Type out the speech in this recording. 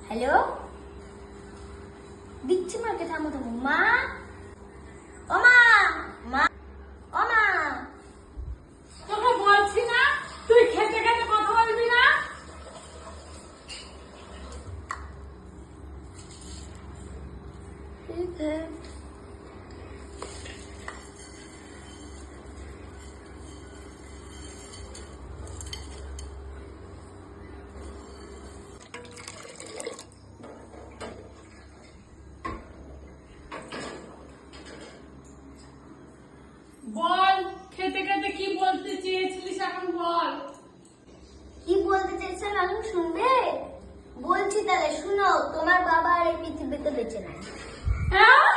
Hello, দিচ্ছি মাকে, থামো থামো। মা, ও মা, মা, ও মা। তোকে বলছি না তুই খেতে খেতে কথা বলবি না। ঠিক আছে। বল, খেতে খেতে কি বলতে চেয়েছিলিস এখন বল। কি বলতে চাইছেন এখন শুনবে? বলছি তাহলে শুনো, তোমার বাবা আর এই পৃথিবীতে বেঁচে নাই। হ্যাঁ?